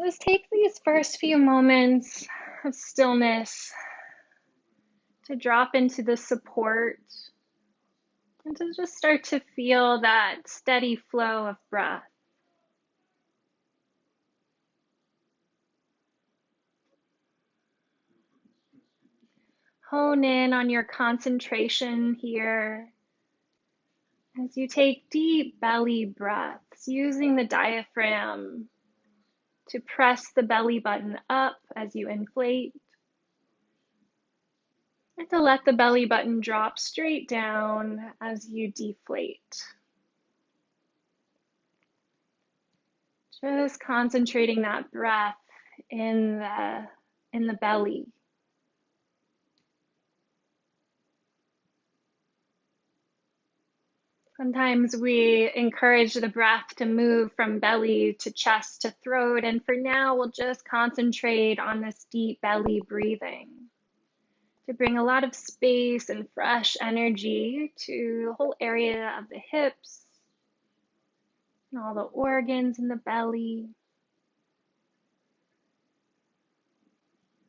Just take these first few moments of stillness to drop into the support and to just start to feel that steady flow of breath. Hone in on your concentration here as you take deep belly breaths, using the diaphragm to press the belly button up as you inflate, and to let the belly button drop straight down as you deflate. Just concentrating that breath in the belly. Sometimes we encourage the breath to move from belly to chest to throat, and for now we'll just concentrate on this deep belly breathing to bring a lot of space and fresh energy to the whole area of the hips and all the organs in the belly.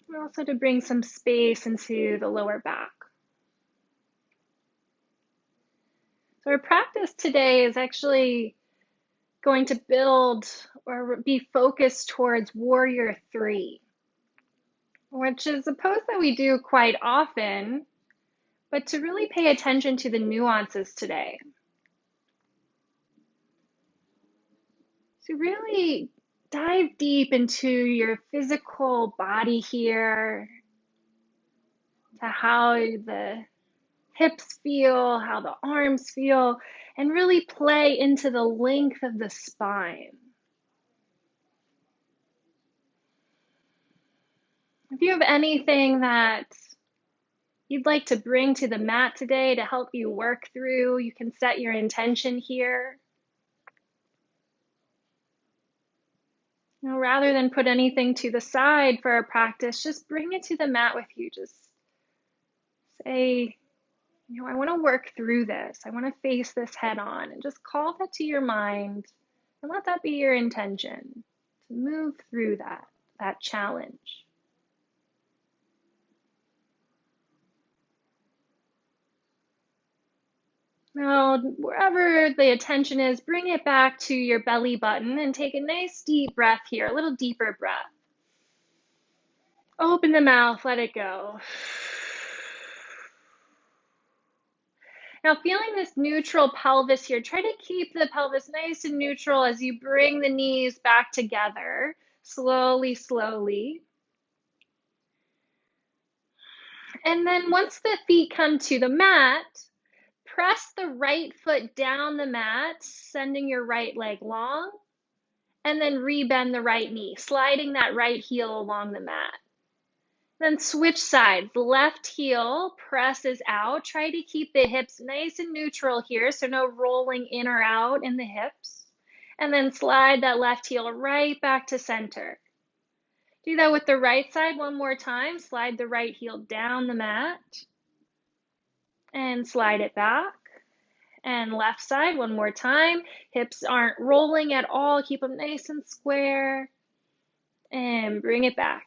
And also to bring some space into the lower back. So our practice today is actually going to build or be focused towards Warrior 3, which is a pose that we do quite often, but to really pay attention to the nuances today. To really dive deep into your physical body here, to how the hips feel, how the arms feel, and really play into the length of the spine. If you have anything that you'd like to bring to the mat today to help you work through, you can set your intention here. Rather than put anything to the side for our practice, just bring it to the mat with you. Just say, I want to work through this. I want to face this head on, and just call that to your mind and let that be your intention to move through that challenge. Now, wherever the attention is, bring it back to your belly button and take a nice deep breath here, a little deeper breath. Open the mouth, let it go. Now, feeling this neutral pelvis here, try to keep the pelvis nice and neutral as you bring the knees back together, slowly, slowly. And then once the feet come to the mat, press the right foot down the mat, sending your right leg long, and then rebend the right knee, sliding that right heel along the mat. Then switch sides. Left heel presses out. Try to keep the hips nice and neutral here, so no rolling in or out in the hips. And then slide that left heel right back to center. Do that with the right side one more time. Slide the right heel down the mat and slide it back. And left side one more time. Hips aren't rolling at all. Keep them nice and square. And bring it back.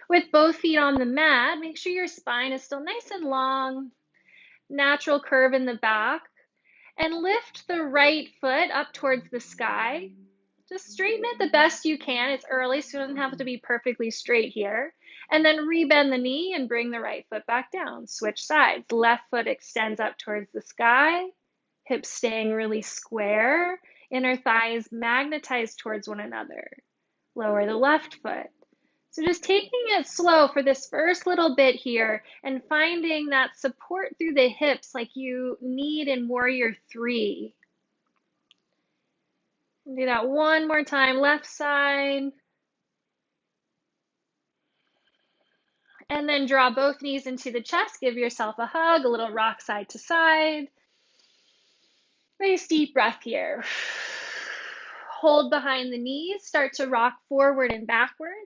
With both feet on the mat, make sure your spine is still nice and long, natural curve in the back, and lift the right foot up towards the sky. Just straighten it the best you can. It's early, so it doesn't have to be perfectly straight here. And then rebend the knee and bring the right foot back down. Switch sides. Left foot extends up towards the sky, hips staying really square, inner thighs magnetized towards one another. Lower the left foot. So just taking it slow for this first little bit here and finding that support through the hips like you need in Warrior 3. Do that one more time, left side. And then draw both knees into the chest, give yourself a hug, a little rock side to side. Nice deep breath here. Hold behind the knees, start to rock forward and backwards.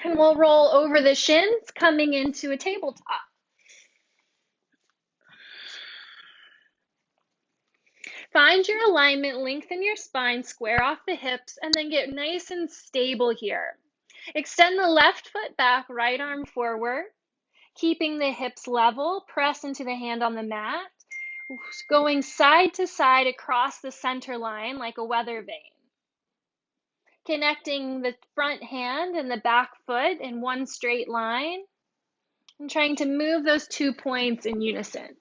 And we'll roll over the shins, coming into a tabletop. Find your alignment, lengthen your spine, square off the hips, and then get nice and stable here. Extend the left foot back, right arm forward, keeping the hips level. Press into the hand on the mat, going side to side across the center line like a weather vane. Connecting the front hand and the back foot in one straight line, and trying to move those 2 points in unison.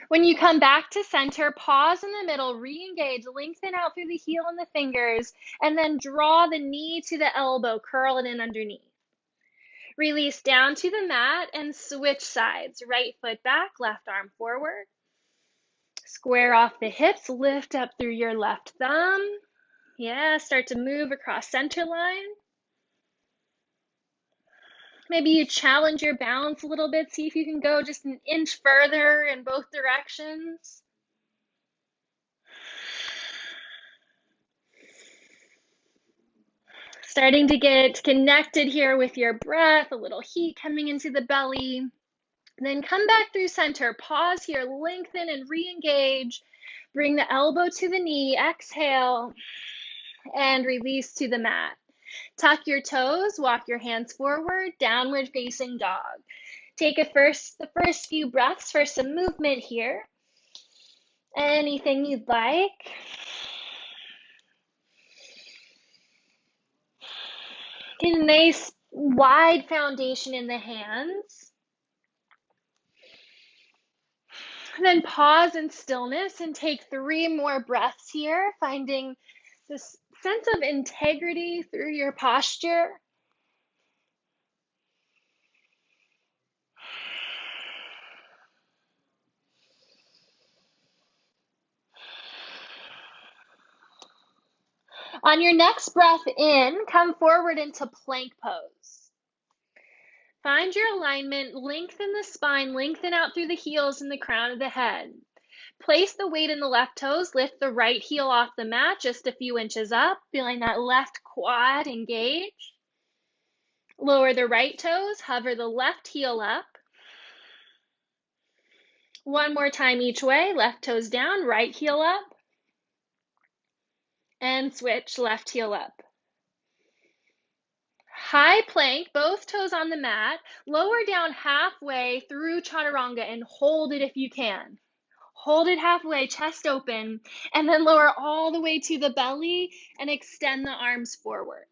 When you come back to center, pause in the middle, re-engage, lengthen out through the heel and the fingers, and then draw the knee to the elbow, curl it in underneath. Release down to the mat and switch sides. Right foot back, left arm forward. Square off the hips, lift up through your left thumb. Yeah, start to move across center line. Maybe you challenge your balance a little bit. See if you can go just an inch further in both directions. Starting to get connected here with your breath, a little heat coming into the belly. Then come back through center. Pause here, lengthen and re-engage. Bring the elbow to the knee, exhale, and release to the mat. Tuck your toes, walk your hands forward, downward facing dog. Take the first few breaths for some movement here. Anything you'd like. Get a nice wide foundation in the hands. Then pause in stillness and take 3 more breaths here, finding this sense of integrity through your posture. On your next breath in, come forward into plank pose. Find your alignment, lengthen the spine, lengthen out through the heels and the crown of the head. Place the weight in the left toes, lift the right heel off the mat just a few inches up, feeling that left quad engage. Lower the right toes, hover the left heel up. One more time each way, left toes down, right heel up. And switch, left heel up. High plank, both toes on the mat. Lower down halfway through chaturanga and hold it if you can. Hold it halfway, chest open, and then lower all the way to the belly and extend the arms forward.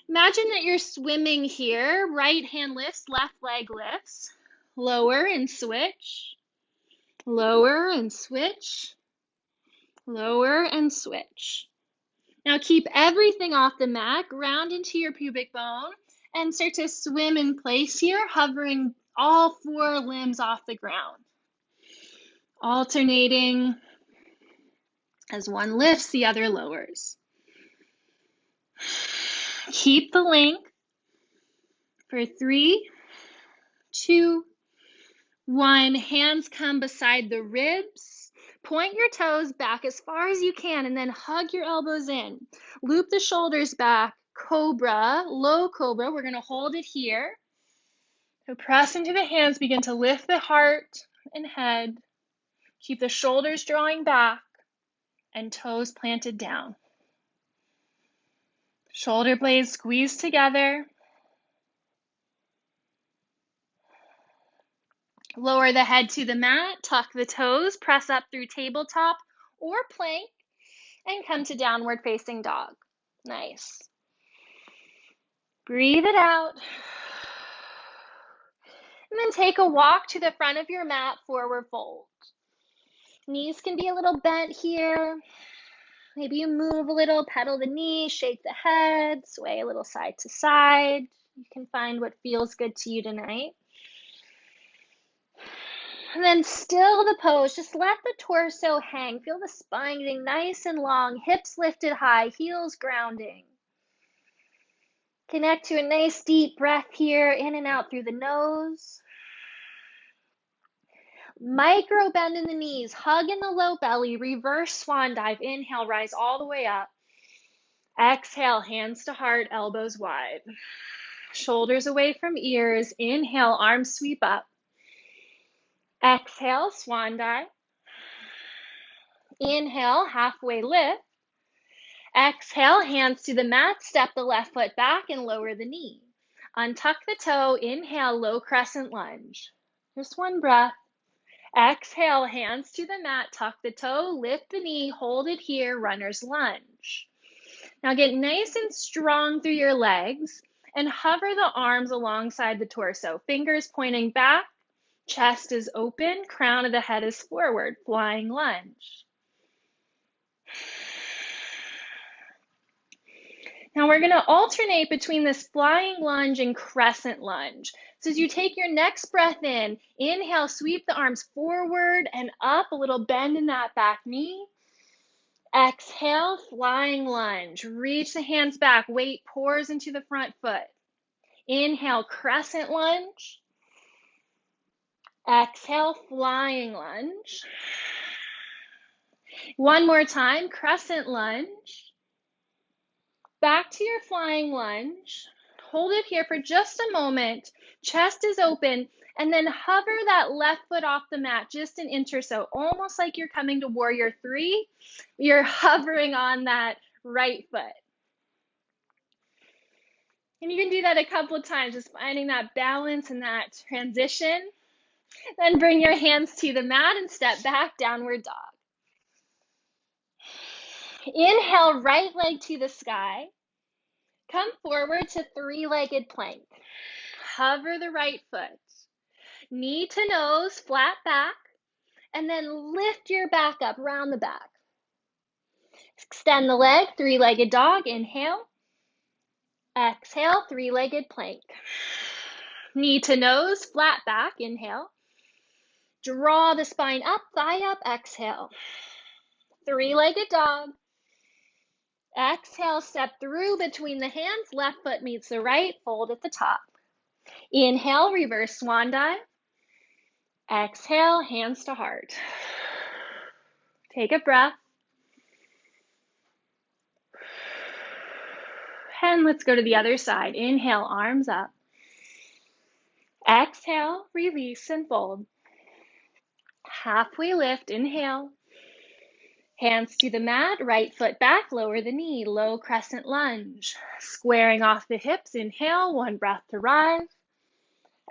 Imagine that you're swimming here. Right hand lifts, left leg lifts. Lower and switch. Lower and switch. Lower and switch. Now keep everything off the mat, ground into your pubic bone, and start to swim in place here, hovering all 4 limbs off the ground. Alternating as one lifts, the other lowers. Keep the length for 3, 2, 1. Hands come beside the ribs. Point your toes back as far as you can and then hug your elbows in. Loop the shoulders back. Cobra, low cobra. We're going to hold it here. So press into the hands, begin to lift the heart and head. Keep the shoulders drawing back and toes planted down. Shoulder blades squeeze together. Lower the head to the mat, tuck the toes, press up through tabletop or plank, and come to downward facing dog. Nice. Breathe it out. And then take a walk to the front of your mat, forward fold. Knees can be a little bent here. Maybe you move a little, pedal the knees, shake the head, sway a little side to side. You can find what feels good to you tonight. And then still the pose, just let the torso hang. Feel the spine getting nice and long, hips lifted high, heels grounding. Connect to a nice deep breath here, in and out through the nose. Micro bend in the knees, hug in the low belly, reverse swan dive. Inhale, rise all the way up. Exhale, hands to heart, elbows wide. Shoulders away from ears. Inhale, arms sweep up. Exhale, swan dive. Inhale, halfway lift. Exhale, hands to the mat, step the left foot back and lower the knee. Untuck the toe, inhale, low crescent lunge. Just one breath. Exhale, hands to the mat, tuck the toe, lift the knee, hold it here, runner's lunge. Now get nice and strong through your legs and hover the arms alongside the torso, fingers pointing back, chest is open, crown of the head is forward, flying lunge. Now we're going to alternate between this flying lunge and crescent lunge. So as you take your next breath in, inhale, sweep the arms forward and up, a little bend in that back knee. Exhale, flying lunge. Reach the hands back, weight pours into the front foot. Inhale, crescent lunge. Exhale, flying lunge. One more time, crescent lunge. Back to your flying lunge. Hold it here for just a moment. Chest is open, and then hover that left foot off the mat just an inch or so, almost like you're coming to warrior three. You're hovering on that right foot. And you can do that a couple of times, just finding that balance and that transition. Then bring your hands to the mat and step back, downward dog. Inhale, right leg to the sky. Come forward to three-legged plank. Hover the right foot. Knee to nose, flat back, and then lift your back up, round the back. Extend the leg, three-legged dog, inhale. Exhale, three-legged plank. Knee to nose, flat back, inhale. Draw the spine up, thigh up, exhale. Three-legged dog. Exhale, step through between the hands, left foot meets the right, fold at the top. Inhale, reverse swan dive. Exhale, hands to heart. Take a breath. And let's go to the other side. Inhale, arms up. Exhale, release and fold. Halfway lift, inhale. Hands to the mat, right foot back, lower the knee, low crescent lunge. Squaring off the hips, inhale, one breath to rise.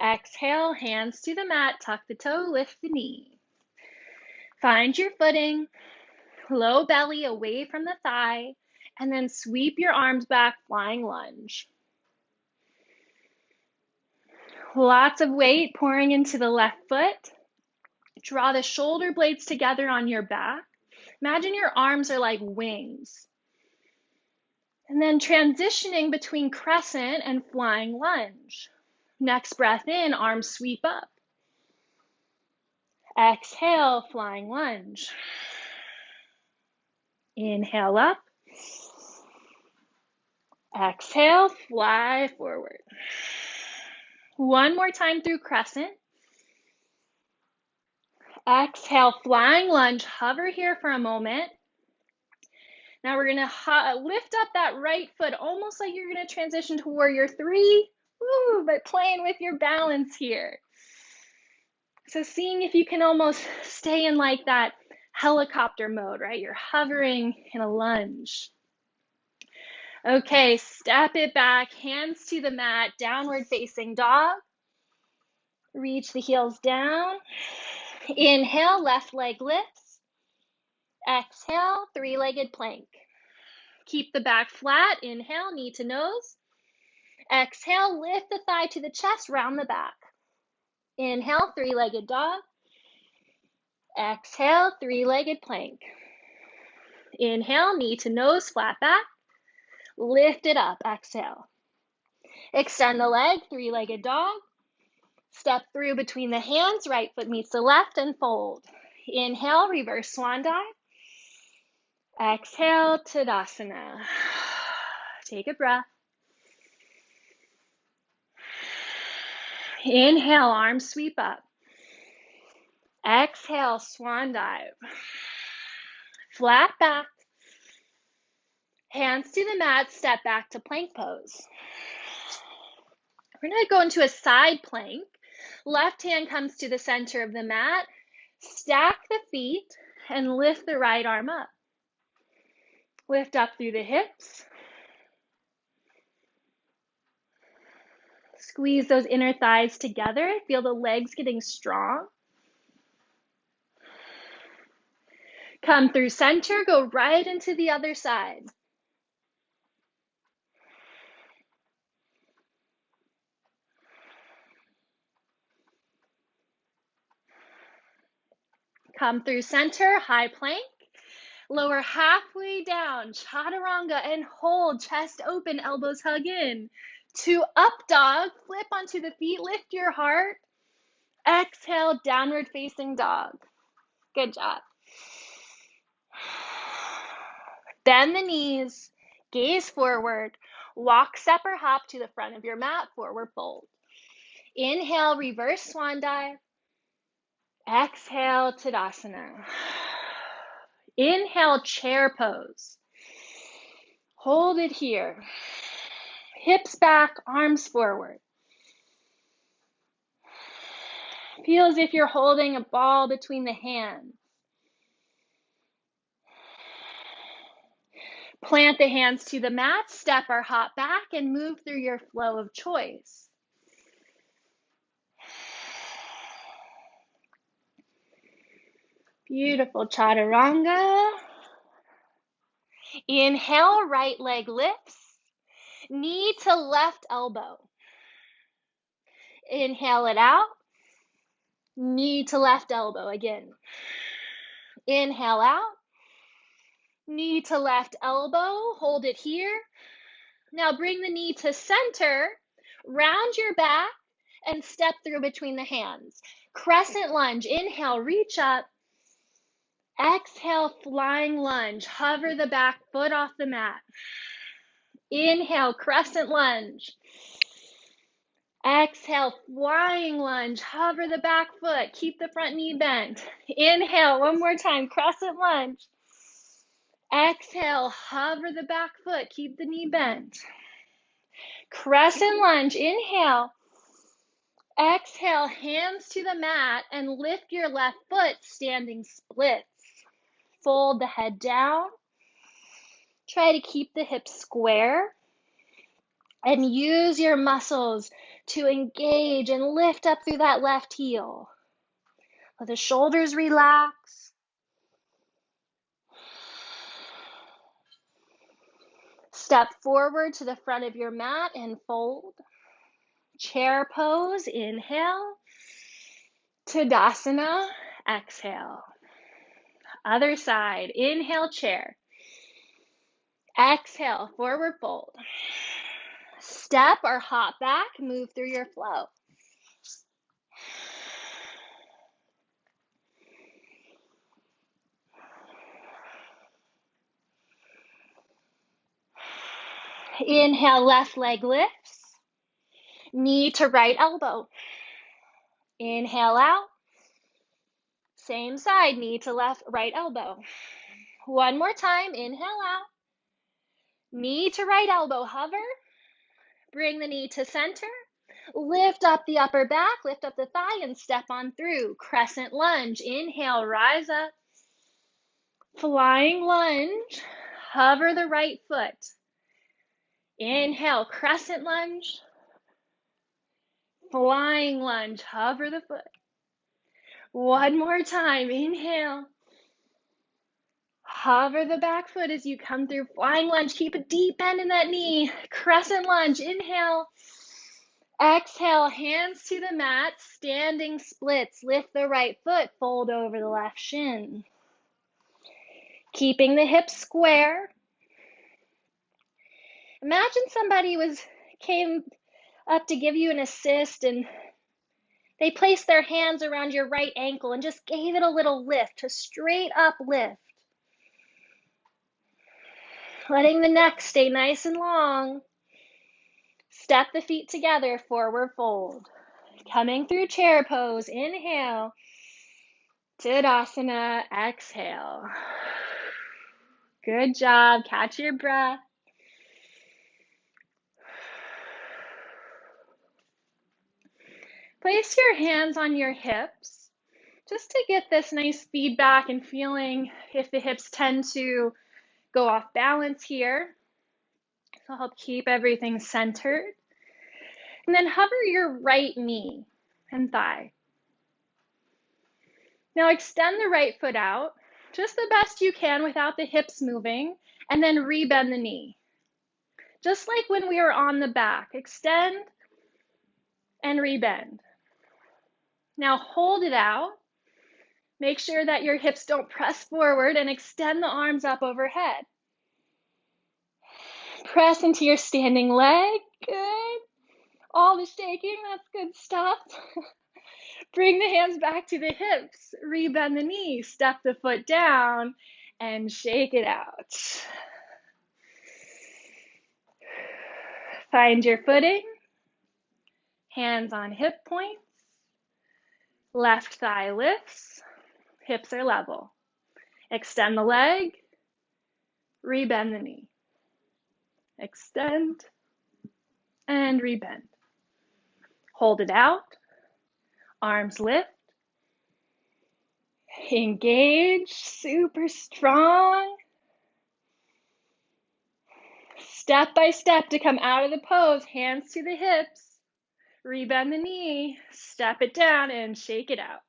Exhale, hands to the mat, tuck the toe, lift the knee. Find your footing, low belly away from the thigh, and then sweep your arms back, flying lunge. Lots of weight pouring into the left foot. Draw the shoulder blades together on your back. Imagine your arms are like wings. And then transitioning between crescent and flying lunge. Next breath in, arms sweep up. Exhale, flying lunge. Inhale up. Exhale, fly forward. One more time through crescent. Exhale, flying lunge. Hover here for a moment. Now we're going to lift up that right foot, almost like you're going to transition to warrior three. Woo, but playing with your balance here. So seeing if you can almost stay in like that helicopter mode, right? You're hovering in a lunge. Okay, step it back, hands to the mat, downward facing dog. Reach the heels down. Inhale, left leg lifts. Exhale, three-legged plank. Keep the back flat. Inhale, knee to nose. Exhale, lift the thigh to the chest, round the back. Inhale, three-legged dog. Exhale, three-legged plank. Inhale, knee to nose, flat back. Lift it up, exhale. Extend the leg, three-legged dog. Step through between the hands, right foot meets the left and fold. Inhale, reverse swan dive. Exhale, Tadasana. Take a breath. Inhale, arms sweep up. Exhale, swan dive. Flat back. Hands to the mat, step back to plank pose. We're going to go into a side plank. Left hand comes to the center of the mat. Stack the feet and lift the right arm up. Lift up through the hips. Squeeze those inner thighs together. Feel the legs getting strong. Come through center, go right into the other side. Come through center, high plank. Lower halfway down, chaturanga, and hold, chest open, elbows hug in. To up dog, flip onto the feet, lift your heart. Exhale, downward facing dog. Good job. Bend the knees, gaze forward, walk, step, or hop to the front of your mat, forward fold. Inhale, reverse swan dive. Exhale, Tadasana. Inhale, chair pose. Hold it here. Hips back, arms forward. Feel as if you're holding a ball between the hands. Plant the hands to the mat, step or hop back, and move through your flow of choice. Beautiful chaturanga. Inhale, right leg lifts. Knee to left elbow. Inhale it out. Knee to left elbow again. Inhale out. Knee to left elbow. Hold it here. Now bring the knee to center. Round your back and step through between the hands. Crescent lunge. Inhale, reach up. Exhale, flying lunge. Hover the back foot off the mat. Inhale, crescent lunge. Exhale, flying lunge. Hover the back foot. Keep the front knee bent. Inhale, one more time, crescent lunge. Exhale, hover the back foot. Keep the knee bent. Crescent lunge. Inhale. Exhale, hands to the mat and lift your left foot, standing splits. Fold the head down. Try to keep the hips square. And use your muscles to engage and lift up through that left heel. Let the shoulders relax. Step forward to the front of your mat and fold. Chair pose, inhale. Tadasana, exhale. Other side, inhale, chair. Exhale, forward fold. Step or hop back, move through your flow. Inhale, left leg lifts. Knee to right elbow. Inhale out. Same side, knee to right elbow. One more time, inhale out. Knee to right elbow, hover. Bring the knee to center. Lift up the upper back, lift up the thigh, and step on through. Crescent lunge. Inhale, rise up. Flying lunge. Hover the right foot. Inhale, crescent lunge. Flying lunge. Hover the foot. One more time. Inhale. Hover the back foot as you come through flying lunge. Keep a deep bend in that knee. Crescent lunge. Inhale. Exhale, hands to the mat, standing splits. Lift the right foot, fold over the left shin. Keeping the hips square. Imagine somebody came up to give you an assist and they placed their hands around your right ankle and just gave it a little lift, a straight up lift. Letting the neck stay nice and long. Step the feet together, forward fold. Coming through chair pose, inhale. Tadasana, exhale. Good job. Catch your breath. Place your hands on your hips just to get this nice feedback and feeling if the hips tend to go off balance here. So help keep everything centered. And then hover your right knee and thigh. Now extend the right foot out, just the best you can without the hips moving, and then rebend the knee. Just like when we were on the back, extend and rebend. Now hold it out. Make sure that your hips don't press forward and extend the arms up overhead. Press into your standing leg. Good. All the shaking, that's good stuff. Bring the hands back to the hips. Rebend the knee. Step the foot down and shake it out. Find your footing. Hands on hip points. Left thigh lifts. Hips are level. Extend the leg. Rebend the knee. Extend and rebend. Hold it out. Arms lift. Engage. Super strong. Step by step to come out of the pose. Hands to the hips. Rebend the knee. Step it down and shake it out.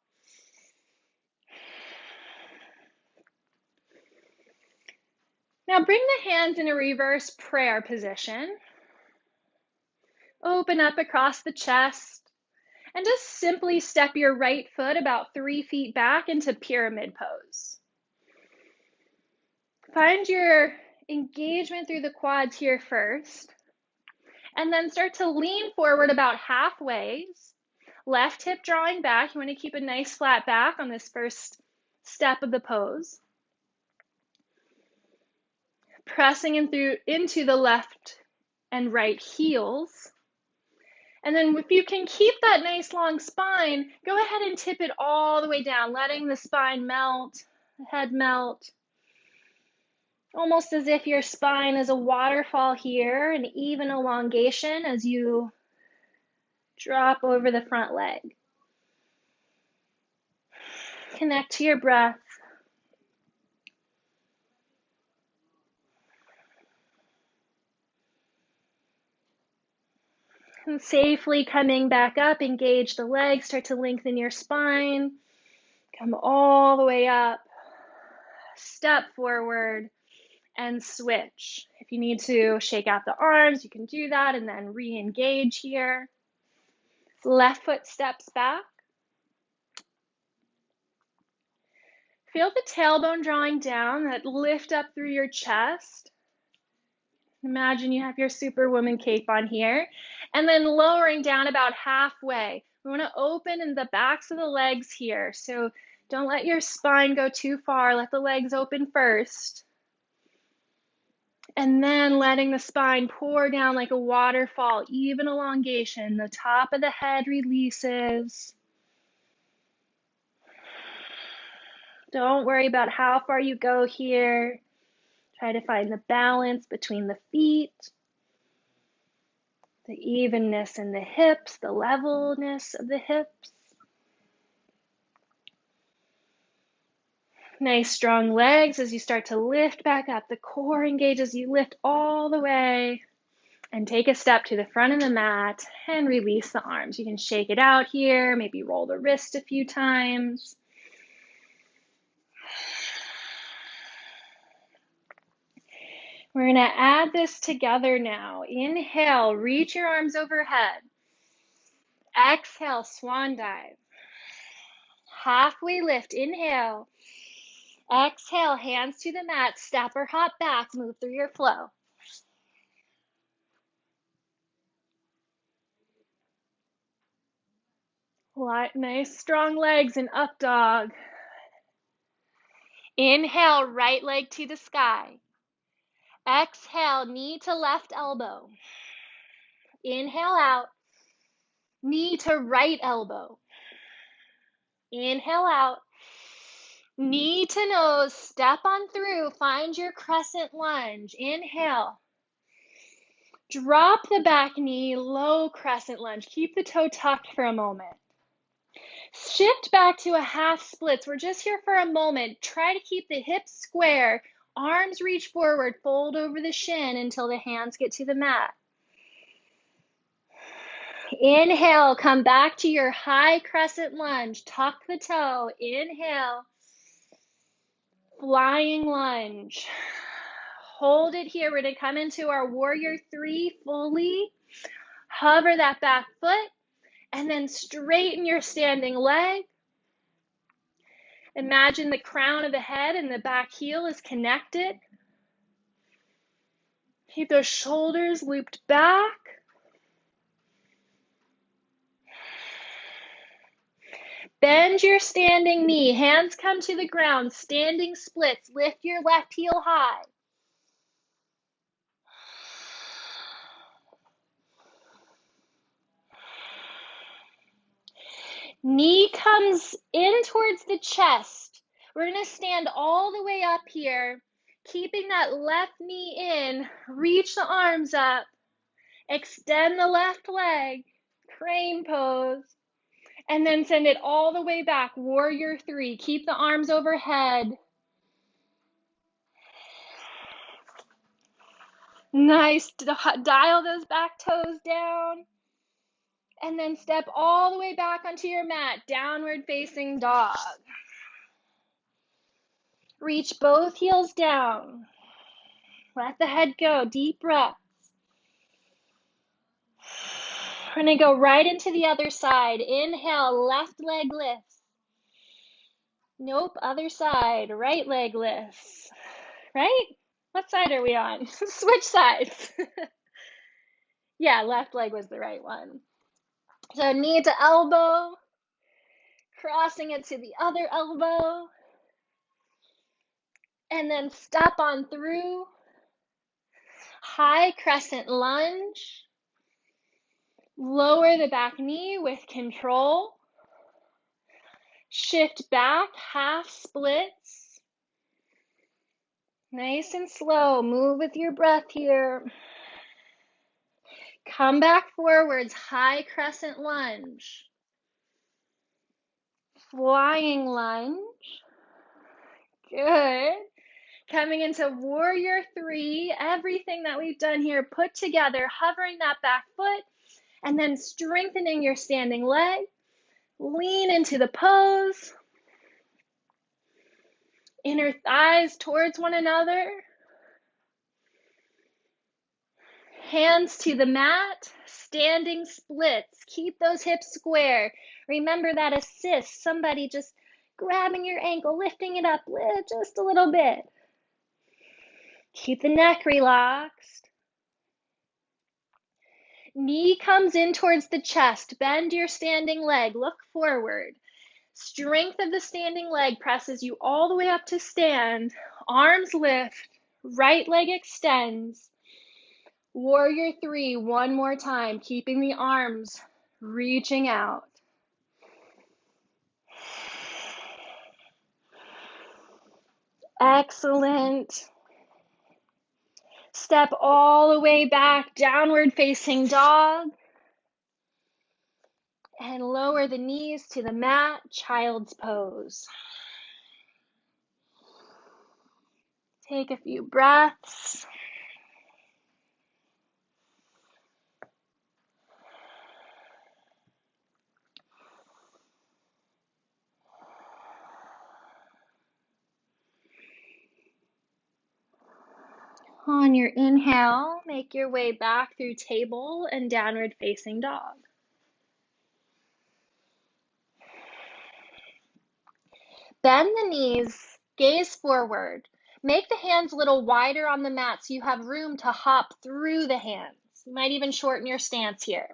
Now bring the hands in a reverse prayer position. Open up across the chest and just simply step your right foot about 3 feet back into pyramid pose. Find your engagement through the quads here first, and then start to lean forward about halfway. Left hip drawing back. You want to keep a nice flat back on this first step of the pose. Pressing into the left and right heels. And then if you can keep that nice long spine, go ahead and tip it all the way down, letting the spine melt, the head melt. Almost as if your spine is a waterfall here, an even elongation as you drop over the front leg. Connect to your breath. And safely coming back up, engage the legs, start to lengthen your spine. Come all the way up. Step forward and switch. If you need to shake out the arms, you can do that and then re-engage here. Left foot steps back. Feel the tailbone drawing down, that lift up through your chest. Imagine you have your Superwoman cape on here, and then lowering down about halfway. We want to open in the backs of the legs here, so don't let your spine go too far. Let the legs open first. And then letting the spine pour down like a waterfall, even elongation. The top of the head releases. Don't worry about how far you go here. Try to find the balance between the feet, the evenness in the hips, the levelness of the hips. Nice strong legs as you start to lift back up. The core engages, you lift all the way and take a step to the front of the mat and release the arms. You can shake it out here, maybe roll the wrist a few times. We're going to add this together now. Inhale, reach your arms overhead. Exhale, swan dive. Halfway lift, inhale. Exhale, hands to the mat, step or hop back, move through your flow. Nice strong legs in up dog. Inhale, right leg to the sky. Exhale, knee to left elbow. Inhale out, knee to right elbow. Inhale out, knee to nose, step on through, find your crescent lunge. Inhale. Drop the back knee, low crescent lunge. Keep the toe tucked for a moment. Shift back to a half splits. We're just here for a moment. Try to keep the hips square. Arms reach forward, fold over the shin until the hands get to the mat. Inhale, come back to your high crescent lunge. Tuck the toe. Inhale. Flying lunge. Hold it here. We're going to come into our warrior three fully. Hover that back foot and then straighten your standing leg. Imagine the crown of the head and the back heel is connected. Keep those shoulders looped back. Bend your standing knee. Hands come to the ground. Standing splits. Lift your left heel high. Knee comes in towards the chest. We're going to stand all the way up here, keeping that left knee in. Reach the arms up. Extend the left leg. Crane pose. And then send it all the way back. Warrior three. Keep the arms overhead. Nice. Dial those back toes down. And then step all the way back onto your mat. Downward facing dog. Reach both heels down. Let the head go. Deep breaths. We're going to go right into the other side. Inhale, left leg lifts. Nope, other side. Right leg lifts. Right? What side are we on? Switch sides. Yeah, left leg was the right one. So knee to elbow. Crossing it to the other elbow. And then step on through. High crescent lunge. Lower the back knee with control. Shift back, half splits. Nice and slow. Move with your breath here. Come back forwards, high crescent lunge. Flying lunge. Good. Coming into warrior three. Everything that we've done here put together, hovering that back foot, and then strengthening your standing leg. Lean into the pose. Inner thighs towards one another. Hands to the mat, standing splits. Keep those hips square. Remember that assist, somebody just grabbing your ankle, lifting it up just a little bit. Keep the neck relaxed. Knee comes in towards the chest. Bend your standing leg. Look forward. Strength of the standing leg presses you all the way up to stand. Arms lift. Right leg extends. Warrior three, one more time, keeping the arms reaching out. Excellent. Step all the way back, downward facing dog. And lower the knees to the mat, child's pose. Take a few breaths. On your inhale, make your way back through table and downward facing dog. Bend the knees, gaze forward. Make the hands a little wider on the mat so you have room to hop through the hands. You might even shorten your stance here.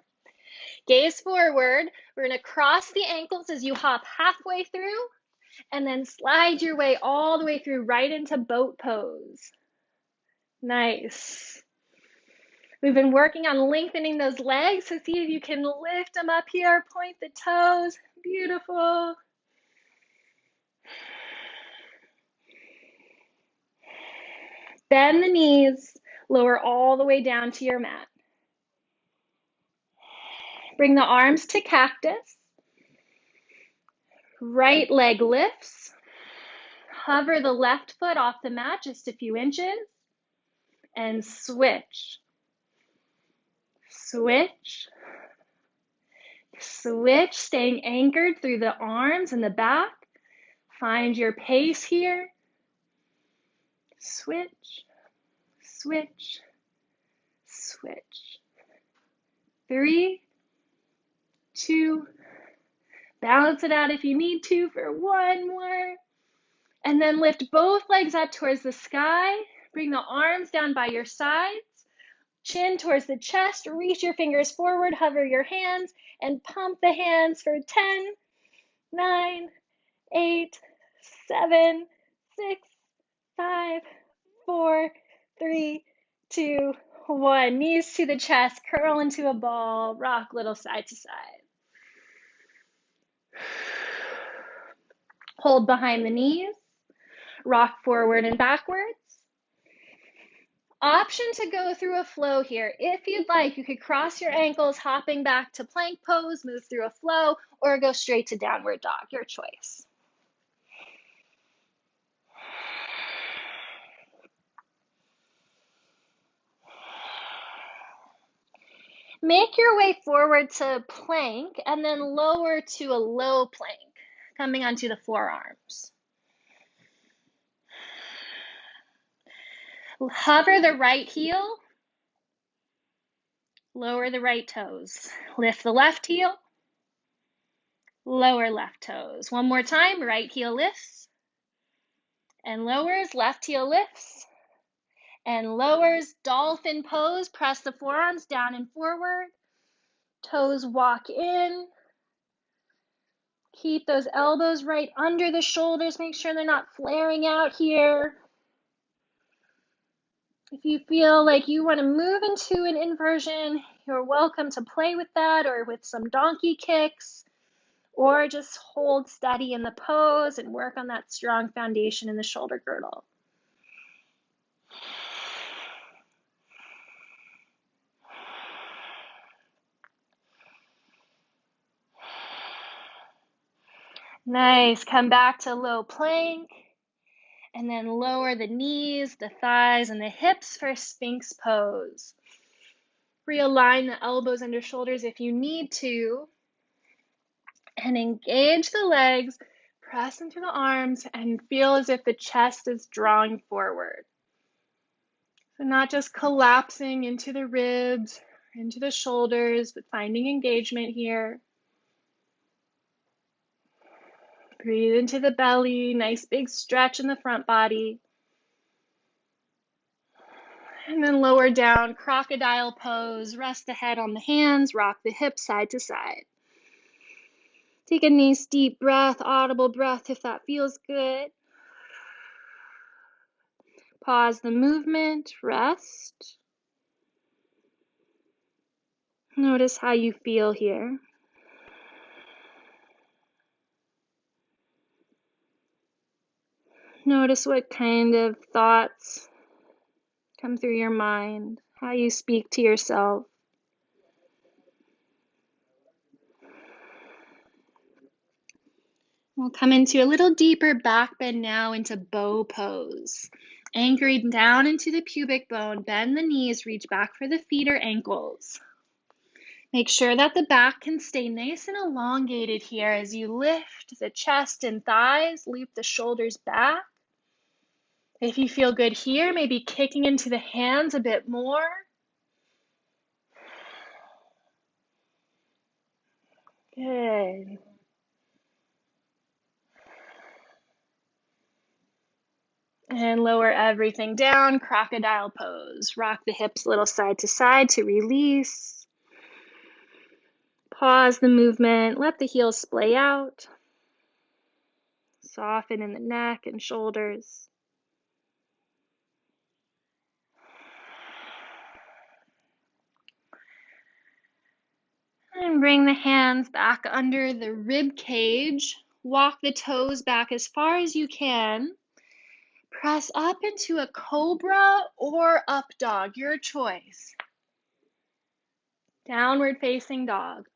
Gaze forward. We're going to cross the ankles as you hop halfway through and then slide your way all the way through right into boat pose. Nice. We've been working on lengthening those legs, so see if you can lift them up here, point the toes. Beautiful. Bend the knees, lower all the way down to your mat. Bring the arms to cactus. Right leg lifts. Hover the left foot off the mat just a few inches and switch. Switch. Switch, staying anchored through the arms and the back. Find your pace here. Switch, switch, switch. 3, 2, balance it out if you need to for one more. And then lift both legs up towards the sky. Bring the arms down by your sides. Chin towards the chest. Reach your fingers forward. Hover your hands and pump the hands for 10, 9, 8, 7, 6, 5, 4, 3, 2, 1. Knees to the chest. Curl into a ball. Rock little side to side. Hold behind the knees. Rock forward and backwards. Option to go through a flow here. If you'd like, you could cross your ankles, hopping back to plank pose, move through a flow, or go straight to downward dog, your choice. Make your way forward to plank and then lower to a low plank, coming onto the forearms. Hover the right heel, lower the right toes. Lift the left heel, lower left toes. One more time, right heel lifts and lowers, left heel lifts and lowers. Dolphin pose, press the forearms down and forward. Toes walk in. Keep those elbows right under the shoulders. Make sure they're not flaring out here. If you feel like you want to move into an inversion, you're welcome to play with that or with some donkey kicks, or just hold steady in the pose and work on that strong foundation in the shoulder girdle. Nice. Come back to low plank. And then lower the knees, the thighs, and the hips for Sphinx pose. Realign the elbows under shoulders if you need to. And engage the legs, press into the arms, and feel as if the chest is drawing forward. So not just collapsing into the ribs, into the shoulders, but finding engagement here. Breathe into the belly, nice big stretch in the front body. And then lower down, crocodile pose. Rest the head on the hands, rock the hips side to side. Take a nice deep breath, audible breath if that feels good. Pause the movement, rest. Notice how you feel here. Notice what kind of thoughts come through your mind, how you speak to yourself. We'll come into a little deeper back bend now into bow pose. Anchoring down into the pubic bone, bend the knees, reach back for the feet or ankles. Make sure that the back can stay nice and elongated here as you lift the chest and thighs, loop the shoulders back. If you feel good here, maybe kicking into the hands a bit more. Good. And lower everything down, crocodile pose. Rock the hips a little side to side to release. Pause the movement, let the heels splay out. Soften in the neck and shoulders. And bring the hands back under the rib cage. Walk the toes back as far as you can. Press up into a cobra or up dog, your choice. Downward facing dog.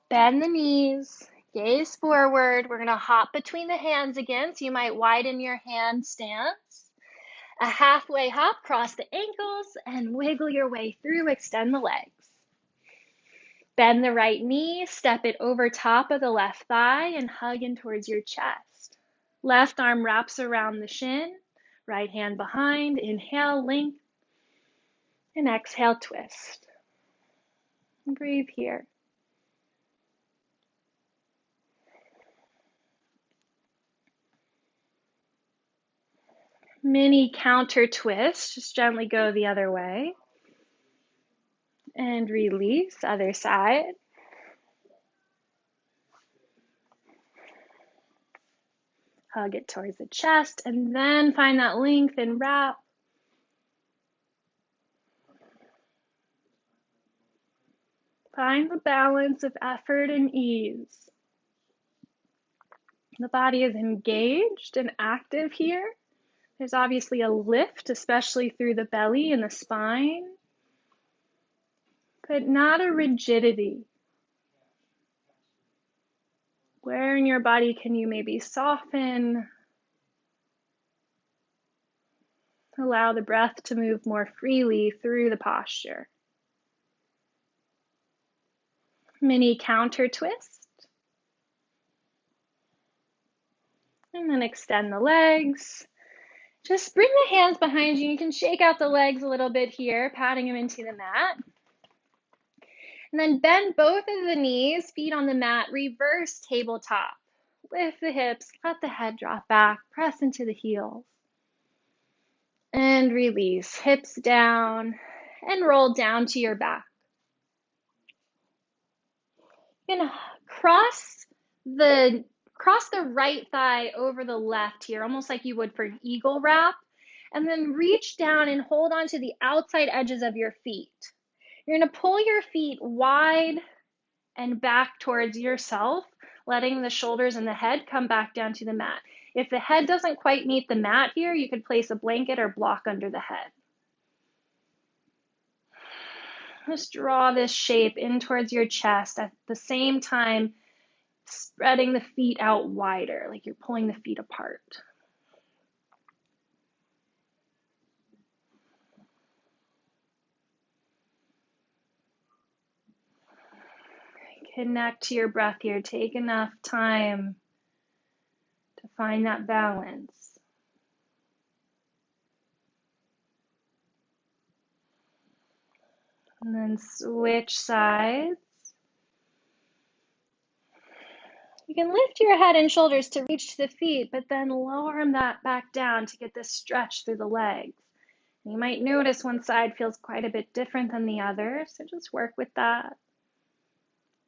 Bend the knees, gaze forward. We're going to hop between the hands again, so you might widen your hand stance. A halfway hop, cross the ankles, and wiggle your way through, extend the legs. Bend the right knee, step it over top of the left thigh, and hug in towards your chest. Left arm wraps around the shin, right hand behind. Inhale, length, and exhale, twist. Breathe here. Mini counter twist, just gently go the other way. And release, other side. Hug it towards the chest, and then find that length and wrap. Find the balance of effort and ease. The body is engaged and active here. There's obviously a lift, especially through the belly and the spine, but not a rigidity. Where in your body can you maybe soften? Allow the breath to move more freely through the posture. Mini counter twist. And then extend the legs. Just bring the hands behind you. You can shake out the legs a little bit here, patting them into the mat. And then bend both of the knees, feet on the mat, reverse tabletop. Lift the hips, let the head drop back, press into the heels. And release, hips down, and roll down to your back. You're gonna cross the right thigh over the left here, almost like you would for an eagle wrap. And then reach down and hold on to the outside edges of your feet. You're gonna pull your feet wide and back towards yourself, letting the shoulders and the head come back down to the mat. If the head doesn't quite meet the mat here, you could place a blanket or block under the head. Just draw this shape in towards your chest at the same time, spreading the feet out wider, like you're pulling the feet apart. Connect to your breath here. Take enough time to find that balance. And then switch sides. You can lift your head and shoulders to reach to the feet, but then lower them back down to get this stretch through the legs. You might notice one side feels quite a bit different than the other, so just work with that.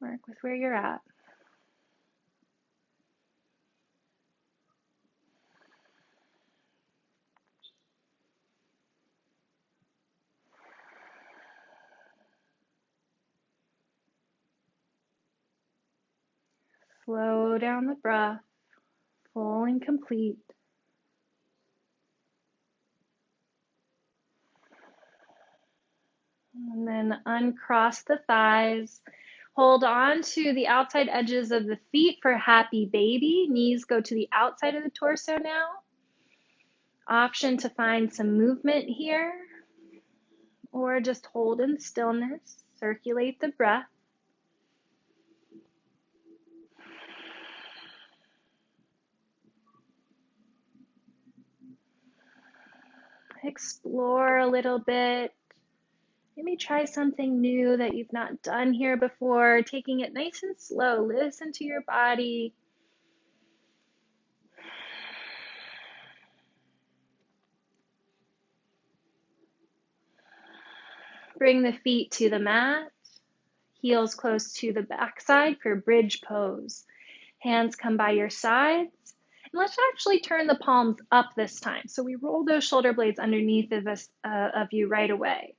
Work with where you're at. Slow down the breath, full and complete. And then uncross the thighs. Hold on to the outside edges of the feet for happy baby. Knees go to the outside of the torso now. Option to find some movement here, or just hold in stillness. Circulate the breath. Explore a little bit. Maybe try something new that you've not done here before, taking it nice and slow. Listen to your body. Bring the feet to the mat, heels close to the backside for bridge pose. Hands come by your sides. And let's actually turn the palms up this time. So we roll those shoulder blades underneath of you right away.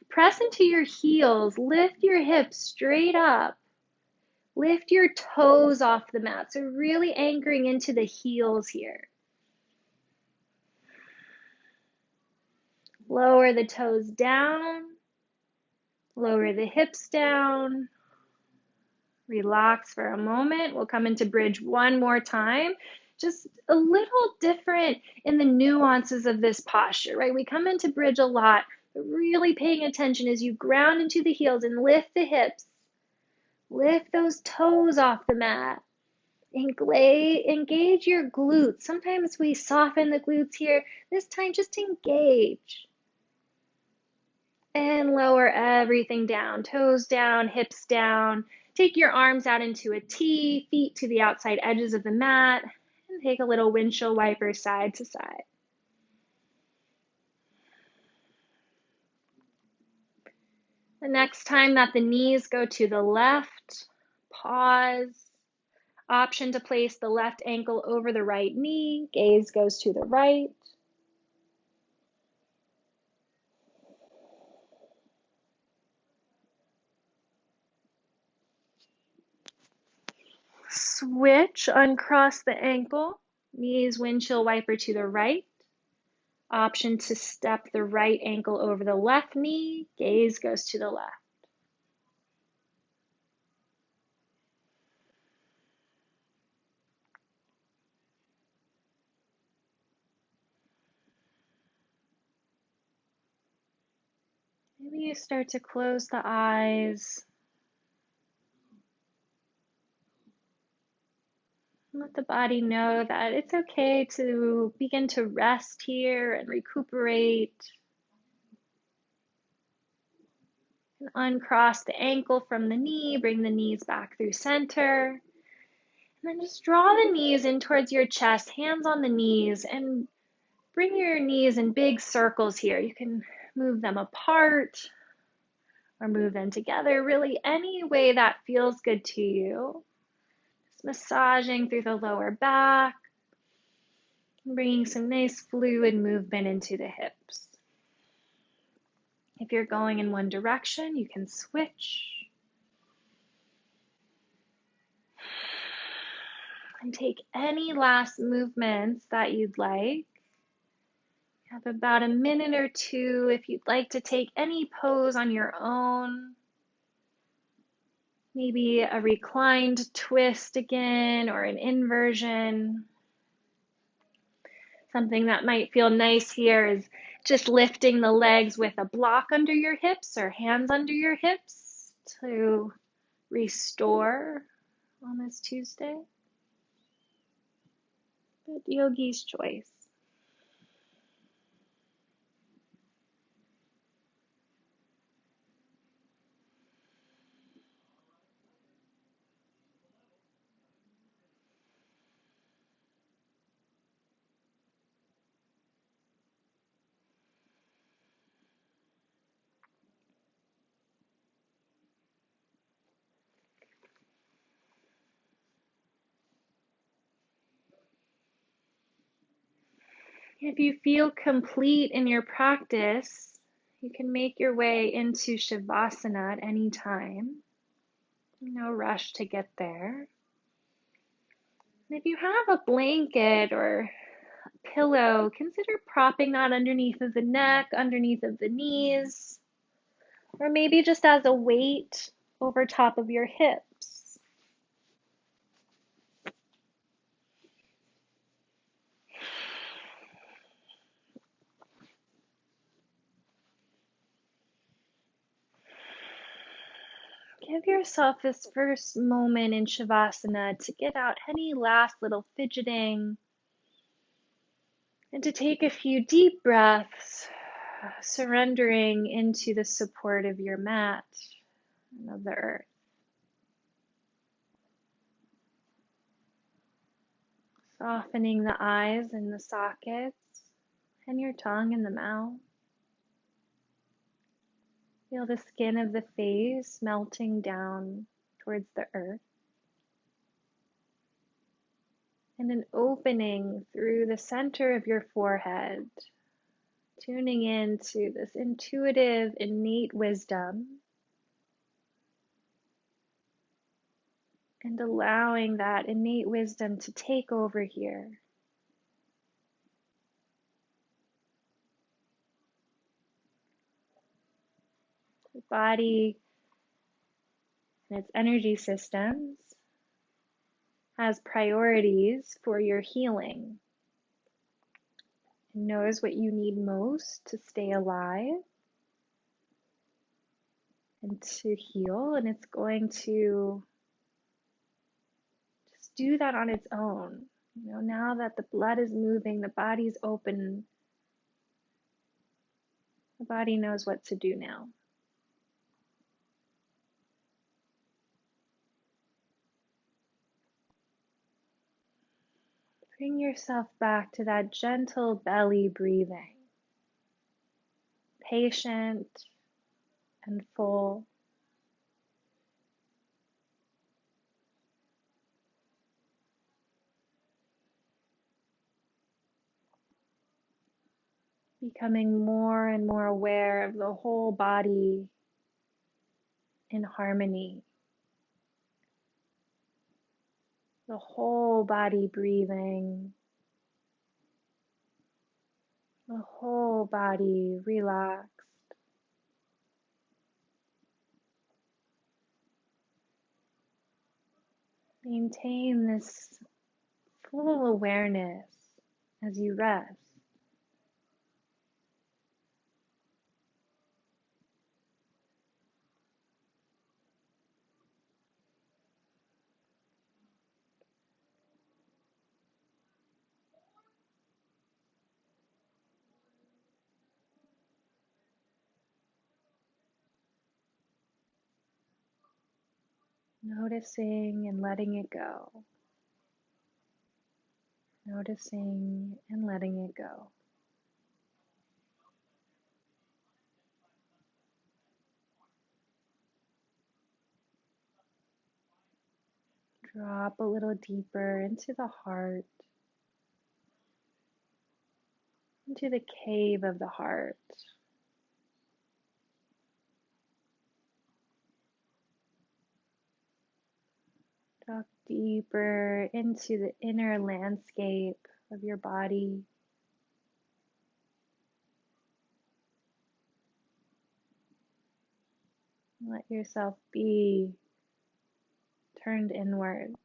Press into your heels, lift your hips straight up. Lift your toes off the mat. So really anchoring into the heels here. Lower the toes down. Lower the hips down. Relax for a moment. We'll come into bridge one more time. Just a little different in the nuances of this posture, right? We come into bridge a lot, but really paying attention as you ground into the heels and lift the hips. Lift those toes off the mat. Engage your glutes. Sometimes we soften the glutes here. This time, just engage. And lower everything down. Toes down, hips down. Take your arms out into a T, feet to the outside edges of the mat, and take a little windshield wiper side to side. The next time that the knees go to the left, pause. Option to place the left ankle over the right knee. Gaze goes to the right. Switch, uncross the ankle. Knees windshield wiper to the right. Option to step the right ankle over the left knee. Gaze goes to the left. Maybe you start to close the eyes. Let the body know that it's okay to begin to rest here and recuperate. And uncross the ankle from the knee, bring the knees back through center. And then just draw the knees in towards your chest, hands on the knees, and bring your knees in big circles here. You can move them apart or move them together, really any way that feels good to you. Just massaging through the lower back, bringing some nice fluid movement into the hips. If you're going in one direction, you can switch. And take any last movements that you'd like. You have about a minute or two if you'd like to take any pose on your own. Maybe a reclined twist again or an inversion. Something that might feel nice here is just lifting the legs with a block under your hips or hands under your hips to restore on this Tuesday. But yogi's choice. If you feel complete in your practice, you can make your way into Shavasana at any time. No rush to get there. And if you have a blanket or a pillow, consider propping that underneath of the neck, underneath of the knees, or maybe just as a weight over top of your hips. Give yourself this first moment in Shavasana to get out any last little fidgeting and to take a few deep breaths, surrendering into the support of your mat and of the earth. Softening the eyes and the sockets and your tongue in the mouth. Feel the skin of the face melting down towards the earth. And an opening through the center of your forehead, tuning into this intuitive, innate wisdom and allowing that innate wisdom to take over here. The body and its energy systems has priorities for your healing. It knows what you need most to stay alive and to heal, and it's going to just do that on its own. Now that the blood is moving, the body's open, the body knows what to do now. Bring yourself back to that gentle belly breathing, patient and full. Becoming more and more aware of the whole body in harmony, the whole body breathing, the whole body relaxed. Maintain this full awareness as you rest. Noticing and letting it go. Noticing and letting it go. Drop a little deeper into the heart, into the cave of the heart. Drop deeper into the inner landscape of your body. Let yourself be turned inwards.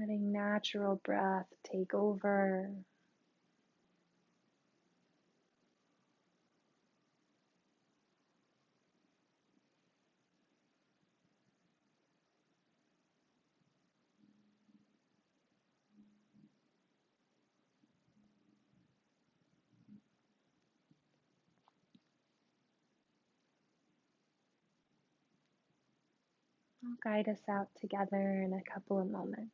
Letting natural breath take over. I'll guide us out together in a couple of moments.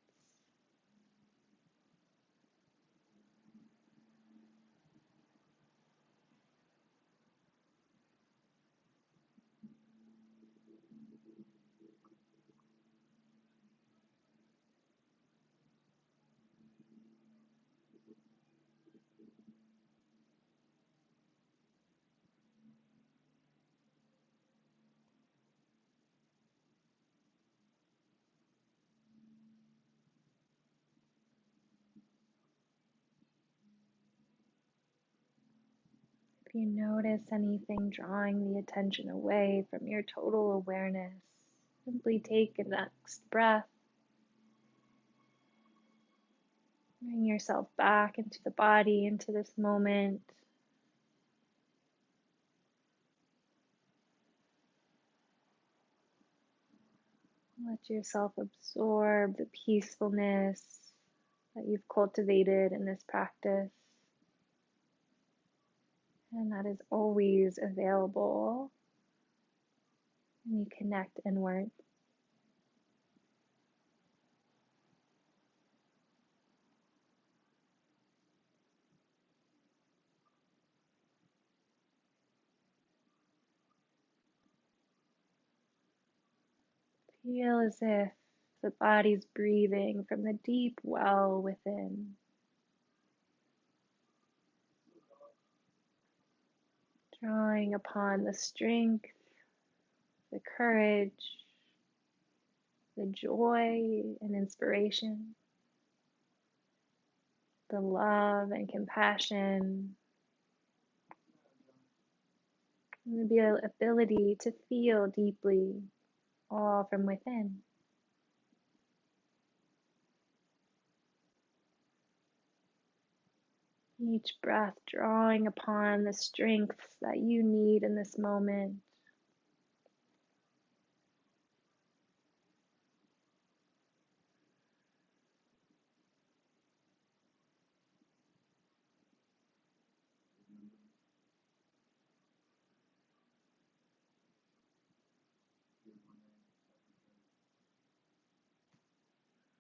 If you notice anything drawing the attention away from your total awareness, simply take a next breath. Bring yourself back into the body, into this moment. Let yourself absorb the peacefulness that you've cultivated in this practice, and that is always available when you connect inward. Feel as if the body's breathing from the deep well within, drawing upon the strength the courage, the joy and inspiration, the love and compassion, and the ability to feel deeply, all from within. Each breath drawing upon the strengths that you need in this moment.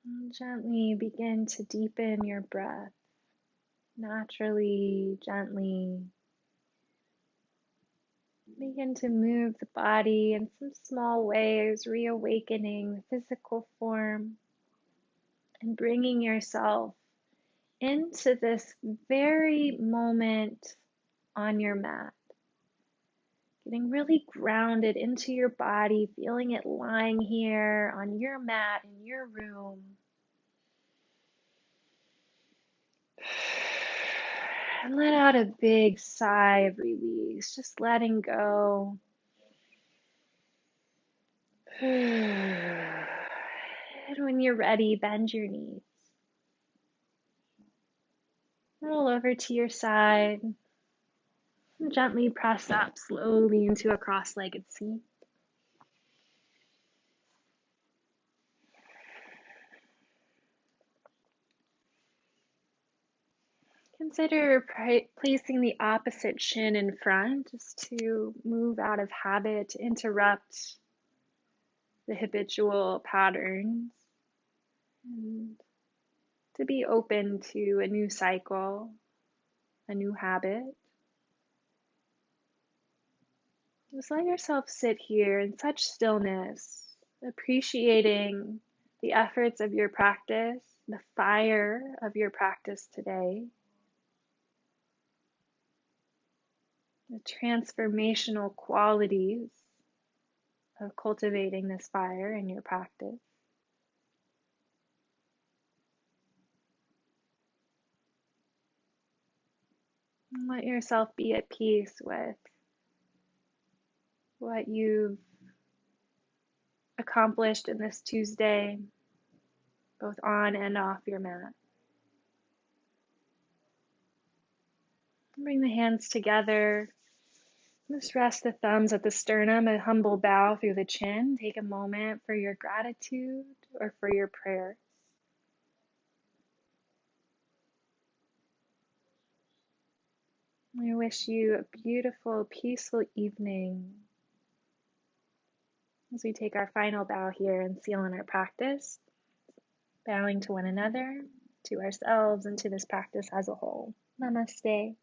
And gently begin to deepen your breath. Naturally, gently begin to move the body in some small ways, reawakening the physical form and bringing yourself into this very moment on your mat. Getting really grounded into your body, feeling it lying here on your mat in your room. And let out a big sigh of release, just letting go. And when you're ready, bend your knees. Roll over to your side. And gently press up slowly into a cross-legged seat. Consider placing the opposite shin in front just to move out of habit, to interrupt the habitual patterns, and to be open to a new cycle, a new habit. Just let yourself sit here in such stillness, appreciating the efforts of your practice, the fire of your practice today, the transformational qualities of cultivating this fire in your practice. And let yourself be at peace with what you've accomplished in this Tuesday, both on and off your mat. Bring the hands together. Just rest the thumbs at the sternum, a humble bow through the chin. Take a moment for your gratitude or for your prayer. I wish you a beautiful, peaceful evening as we take our final bow here and seal in our practice, bowing to one another, to ourselves, and to this practice as a whole. Namaste.